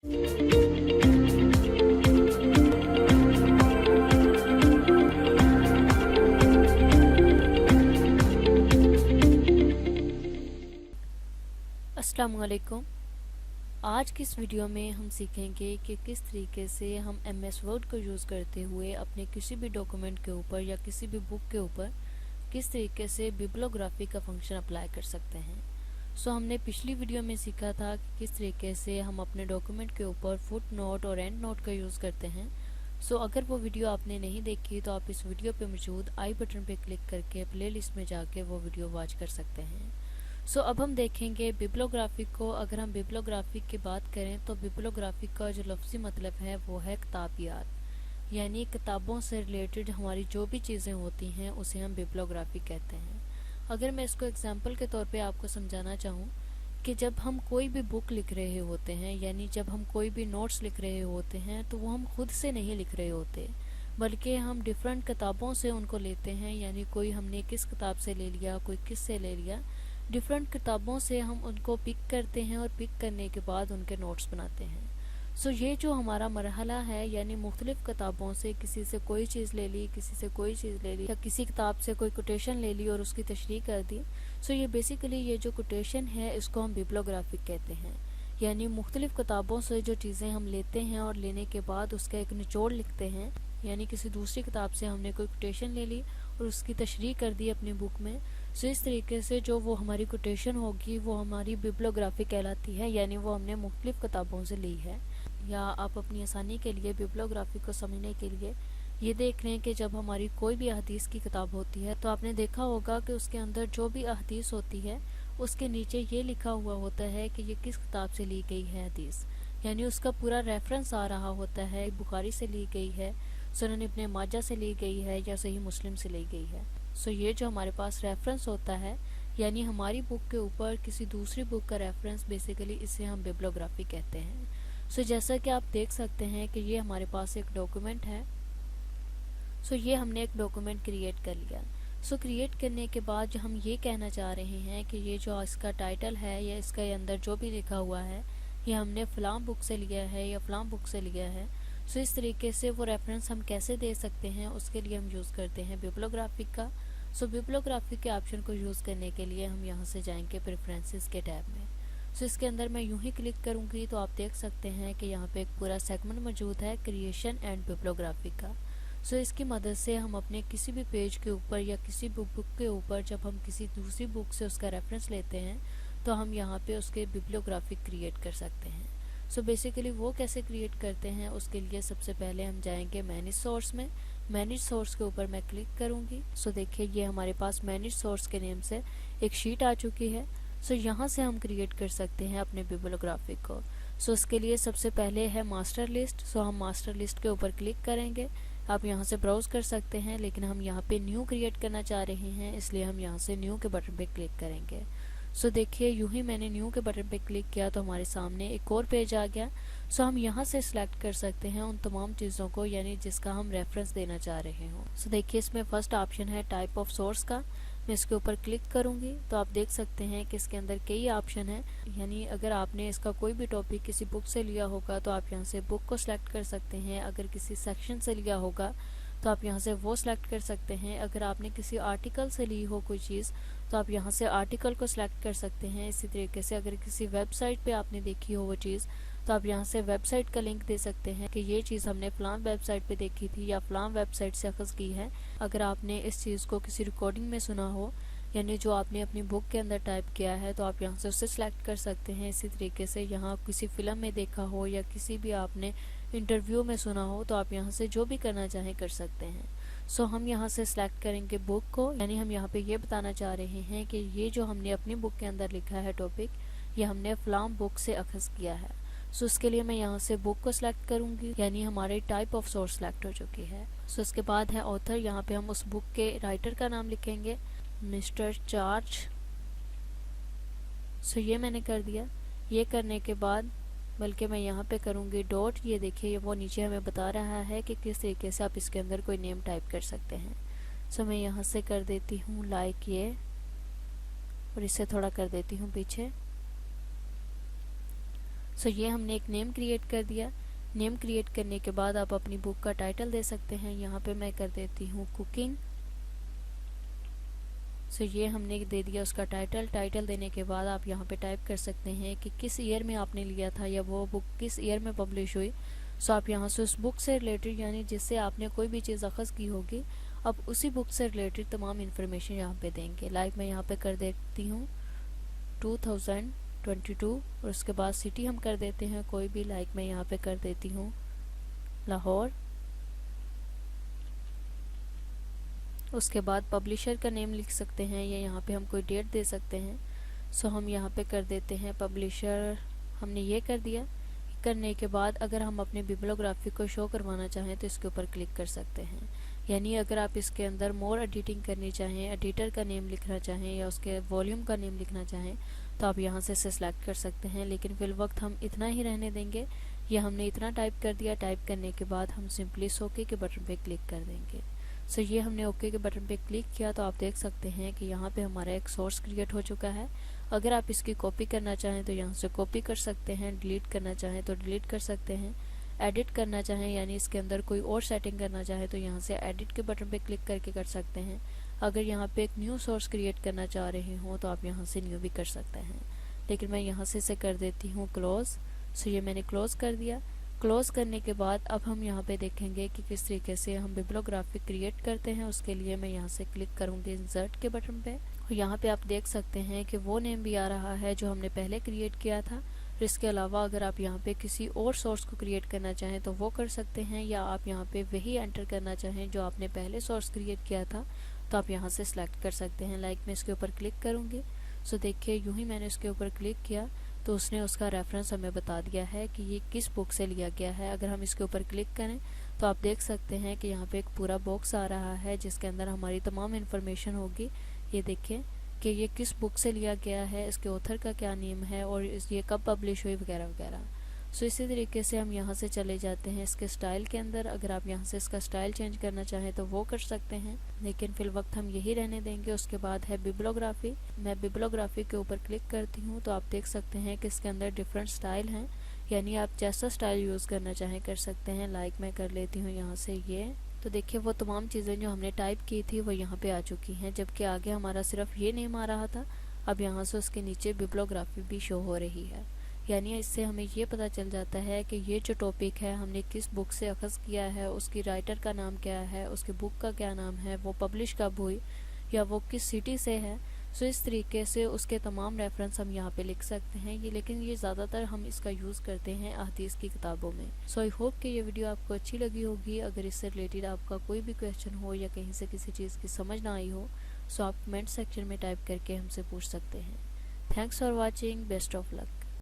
अस्सलामुअलैकुम। आज की इस वीडियो में हम सीखेंगे कि किस तरीके से हम MS वर्ड को यूज़ करते हुए अपने किसी भी डॉक्यूमेंट के ऊपर या किसी भी बुक के ऊपर किस तरीके से बिब्लियोग्राफी का फंक्शन अप्लाई कर सकते हैं। हमने पिछली वीडियो में सीखा था कि किस तरीके से हम अपने डॉक्यूमेंट के ऊपर फुट नोट और एंड नोट का यूज़ करते हैं। अगर वो वीडियो आपने नहीं देखी तो आप इस वीडियो पे मौजूद आई बटन पे क्लिक करके प्लेलिस्ट में जाके वो वीडियो वॉच कर सकते हैं। अब हम देखेंगे बिब्लियोग्राफी को। अगर हम बिब्लियोग्राफी की बात करें तो बिब्लियोग्राफी का जो लफ्ज़ी मतलब है वो है किताबियात, यानी किताबों से रिलेटेड हमारी जो भी चीज़ें होती हैं उसे हम बिब्लियोग्राफी कहते हैं। अगर मैं इसको एग्जांपल के तौर पे आपको समझाना चाहूँ कि जब हम कोई भी बुक लिख रहे होते हैं, यानी जब हम कोई भी नोट्स लिख रहे होते हैं, तो वो हम खुद से नहीं लिख रहे होते, बल्कि हम डिफरेंट किताबों से उनको लेते हैं। यानी कोई हमने किस किताब से ले लिया, कोई किस से ले लिया, डिफरेंट किताबों से हम उनको पिक करते हैं और पिक करने के बाद उनके नोट्स बनाते हैं। ये जो हमारा मरहला है, यानी मुख्तलिफ किताबों से किसी से कोई चीज़ ले ली, किसी से कोई चीज़ ले ली, या किसी किताब से कोई कोटेशन ले ली और उसकी तशरीह कर दी। ये बेसिकली ये जो कोटेशन है इसको हम बिब्लियोग्राफी कहते हैं। यानी मुख्तलिफ किताबों से जो चीज़ें हम लेते हैं और लेने के बाद उसका एक निचोड़ लिखते हैं, यानी किसी दूसरी किताब से हमने कोई कोटेशन ले ली और उसकी तशरीह कर दी अपनी बुक में। इस तरीके से जो वो हमारी कोटेशन होगी वो हमारी बिब्लियोग्राफी कहलाती है, यानी वो हमने मुख्तलिफ किताबों से ली है। या आप अपनी आसानी के लिए बिब्लियोग्राफी को समझने के लिए ये देख लें कि जब हमारी कोई भी अहदीस की किताब होती है तो आपने देखा होगा कि उसके अंदर जो भी अहदीस होती है उसके नीचे ये लिखा हुआ होता है कि ये किस किताब से ली गई है हदीस, यानी उसका पूरा रेफरेंस आ रहा होता है। बुखारी से ली गई है, सुनन इब्ने माजा से ली गई है, या सही मुस्लिम से ली गई है। ये जो हमारे पास रेफरेंस होता है, यानी हमारी बुक के ऊपर किसी दूसरी बुक का रेफरेंस, बेसिकली इसे हम बिब्लियोग्राफी कहते हैं। जैसा कि आप देख सकते हैं कि ये हमारे पास एक डॉक्यूमेंट है। ये हमने एक डॉक्यूमेंट क्रिएट कर लिया। क्रिएट करने के बाद जो हम ये कहना चाह रहे हैं कि ये जो इसका टाइटल है या इसके अंदर जो भी लिखा हुआ है ये हमने फ़लाँ बुक से लिया है या फ़लाँ बुक से लिया है। इस तरीके से वो रेफरेंस हम कैसे दे सकते हैं उसके लिए हम यूज़ करते हैं बिब्लियोग्राफी का। बिब्लियोग्राफी के ऑप्शन को यूज़ करने के लिए हम यहाँ से जाएंगे प्रेफरेंसेस के टैब में। इसके अंदर मैं यूं ही क्लिक करूंगी तो आप देख सकते हैं कि यहाँ पे एक पूरा सेगमेंट मौजूद है क्रिएशन एंड बिब्लियोग्राफी का। इसकी मदद से हम अपने किसी भी पेज के ऊपर या किसी भी बुक के ऊपर जब हम किसी दूसरी बुक से उसका रेफरेंस लेते हैं तो हम यहाँ पे उसके बिब्लियोग्राफी क्रिएट कर सकते हैं। बेसिकली वो कैसे क्रिएट करते हैं उसके लिए सबसे पहले हम जाएंगे मैनेज सोर्स में। मैनेज सोर्स के ऊपर मैं क्लिक करूँगी। देखिए ये हमारे पास मैनेज सोर्स के नेम से एक शीट आ चुकी है। यहाँ से हम क्रिएट कर सकते हैं अपने बिब्लियोग्राफी को। उसके लिए सबसे पहले है मास्टर लिस्ट। हम मास्टर लिस्ट के ऊपर क्लिक करेंगे। आप यहाँ से ब्राउज कर सकते हैं, लेकिन हम यहाँ पे न्यू क्रिएट करना चाह रहे हैं, इसलिए हम यहाँ से न्यू के बटन पे क्लिक करेंगे। देखिए यूं ही मैंने न्यू के बटन पे क्लिक किया तो हमारे सामने एक और पेज आ गया। हम यहाँ से सिलेक्ट कर सकते हैं उन तमाम चीज़ों को, यानी जिसका हम रेफरेंस देना चाह रहे हों। देखिए इसमें फर्स्ट ऑप्शन है टाइप ऑफ सोर्स का। मैं इसके ऊपर क्लिक करूंगी तो आप देख सकते हैं कि इसके अंदर कई ऑप्शन हैं। यानी अगर आपने इसका कोई भी टॉपिक किसी बुक से लिया होगा तो आप यहाँ से बुक को सिलेक्ट कर सकते हैं। अगर किसी सेक्शन से लिया होगा तो आप यहाँ से वो सिलेक्ट कर सकते हैं। अगर आपने किसी आर्टिकल से ली हो कोई चीज़ तो आप यहाँ से आर्टिकल को सिलेक्ट कर सकते हैं। इसी तरीके से अगर किसी वेबसाइट पे आपने देखी हो वो चीज़ तो आप यहाँ से वेबसाइट का लिंक दे सकते हैं कि ये चीज़ हमने फ़लाँ वेबसाइट पे देखी थी या फ़लाँ वेबसाइट से अखज़ की है। अगर आपने इस चीज़ को किसी रिकॉर्डिंग में सुना हो, यानी जो आपने अपनी बुक के अंदर टाइप किया है, तो आप यहाँ से उसे सिलेक्ट कर सकते हैं। इसी तरीके से यहाँ किसी फ़िल्म में देखा हो या किसी भी आपने इंटरव्यू में सुना हो तो आप यहाँ से जो भी करना चाहें कर सकते हैं। हम यहाँ से सिलेक्ट करेंगे बुक को, यानी हम यहाँ पे ये बताना चाह रहे हैं कि ये जो हमने अपनी बुक के अंदर लिखा है टॉपिक, ये हमने फ़लाँ बुक से अखज़ किया है। इसके लिए मैं यहाँ से बुक को सिलेक्ट करूँगी, यानी हमारे टाइप ऑफ सोर्स सिलेक्ट हो चुकी है। इसके बाद है ऑथर। यहाँ पे हम उस बुक के राइटर का नाम लिखेंगे, मिस्टर चार्ज। ये मैंने कर दिया। ये करने के बाद बल्कि मैं यहाँ पे करूँगी डॉट। ये देखिए वो नीचे हमें बता रहा है कि किस तरीके से आप इसके अंदर कोई नेम टाइप कर सकते हैं। मैं यहाँ से कर देती हूँ लाइक ये, और इससे थोड़ा कर देती हूँ पीछे। सो ये हमने एक नेम क्रिएट कर दिया। नेम क्रिएट करने के बाद आप अपनी बुक का टाइटल दे सकते हैं। यहाँ पे मैं कर देती हूँ कुकिंग। सो ये हमने दे दिया उसका टाइटल देने के बाद आप यहाँ पे टाइप कर सकते हैं कि किस ईयर में आपने लिया था या वो बुक किस ईयर में पब्लिश हुई। सो आप यहाँ से उस बुक से रिलेटेड यानी जिससे आपने कोई भी चीज़ अखज़ की होगी अब उसी बुक से रिलेटेड तमाम इन्फॉर्मेशन यहाँ पे देंगे। लाइक मैं यहाँ पे कर देती हूँ 2022 और उसके बाद सिटी हम कर देते हैं कोई भी। लाइक मैं यहाँ पे कर देती हूँ लाहौर। उसके बाद पब्लिशर का नेम लिख सकते हैं या यहाँ पे हम कोई डेट दे सकते हैं। सो हम यहाँ पे कर देते हैं पब्लिशर। हमने ये कर दिया। करने के बाद अगर हम अपने बिब्लियोग्राफी को शो करवाना चाहें तो इसके ऊपर क्लिक कर सकते हैं। यानी अगर आप इसके अंदर मोर एडिटिंग करनी चाहें, एडिटर का नेम लिखना चाहें या उसके वॉल्यूम का नेम लिखना चाहें तो आप यहाँ से सिलेक्ट कर सकते हैं। लेकिन फिल वक्त हम इतना ही रहने देंगे। ये हमने इतना टाइप कर दिया। टाइप करने के बाद हम सिंपली ओके के बटन पे क्लिक कर देंगे। सो ये हमने ओके के बटन पे क्लिक किया तो आप देख सकते हैं कि यहाँ पे हमारा एक सोर्स क्रिएट हो चुका है। अगर आप इसकी कॉपी करना चाहें तो यहाँ से कॉपी कर सकते हैं, डिलीट करना चाहें तो डिलीट कर सकते हैं, एडिट करना चाहें यानी इसके अंदर कोई और सेटिंग करना चाहें तो यहाँ से एडिट के बटन पे क्लिक करके कर सकते हैं। अगर यहाँ पे एक न्यू सोर्स क्रिएट करना चाह रहे हो तो आप यहाँ से न्यू भी कर सकते हैं। लेकिन मैं यहाँ से इसे कर देती हूँ क्लोज। सो ये मैंने क्लोज कर दिया। क्लोज करने के बाद अब हम यहाँ पे देखेंगे कि किस तरीके से हम बिब्लियोग्राफी क्रिएट करते हैं। उसके लिए मैं यहाँ से क्लिक करूँगी इंसर्ट के बटन पे और यहाँ पे आप देख सकते हैं कि वो नेम भी आ रहा है जो हमने पहले क्रिएट किया था। इसके अलावा अगर आप यहाँ पे किसी और सोर्स को क्रिएट करना चाहें तो वो कर सकते हैं या आप यहाँ पे वही एंटर करना चाहें जो आपने पहले सोर्स क्रिएट किया था तो आप यहाँ से सिलेक्ट कर सकते हैं। लाइक मैं इसके ऊपर क्लिक करूँगी। सो देखिए यूँ ही मैंने इसके ऊपर क्लिक किया तो उसने उसका रेफरेंस हमें बता दिया है कि ये किस बुक से लिया गया है। अगर हम इसके ऊपर क्लिक करें तो आप देख सकते हैं कि यहाँ पे एक पूरा बॉक्स आ रहा है जिसके अंदर हमारी तमाम इन्फॉर्मेशन होगी। ये देखिए कि ये किस बुक से लिया गया है, इसके ऑथर का क्या नेम है और ये कब पब्लिश हुई वगैरह वगैरह। सो इसी तरीके से हम यहाँ से चले जाते हैं इसके स्टाइल के अंदर। अगर आप यहाँ से इसका स्टाइल चेंज करना चाहें तो वो कर सकते हैं, लेकिन फिल वक्त हम यही रहने देंगे। उसके बाद है बिब्लियोग्राफी। मैं बिब्लियोग्राफी के ऊपर क्लिक करती हूँ तो आप देख सकते हैं कि इसके अंदर डिफरेंट स्टाइल हैं, यानी आप जैसा स्टाइल यूज़ करना चाहें कर सकते हैं। लाइक मैं कर लेती हूँ यहाँ से ये। तो देखिए वो तमाम चीज़ें जो हमने टाइप की थी वो यहाँ पे आ चुकी हैं, जबकि आगे हमारा सिर्फ ये नेम आ रहा था। अब यहाँ से उसके नीचे बिब्लियोग्राफी भी शो हो रही है। यानी इससे हमें ये पता चल जाता है कि ये जो टॉपिक है हमने किस बुक से अखज़ किया है, उसकी राइटर का नाम क्या है, उसकी बुक का क्या नाम है, वो पब्लिश कब हुई या वो किस सिटी से है। सो इस तरीके से उसके तमाम रेफरेंस हम यहाँ पे लिख सकते हैं। ये लेकिन ये ज़्यादातर हम इसका यूज़ करते हैं अहदीस की किताबों में। सो आई होप कि ये वीडियो आपको अच्छी लगी होगी। अगर इससे रिलेटेड आपका कोई भी क्वेश्चन हो या कहीं से किसी चीज़ की समझ ना आई हो सो आप कमेंट सेक्शन में टाइप करके हमसे पूछ सकते हैं। Thanks for watching. Best of luck.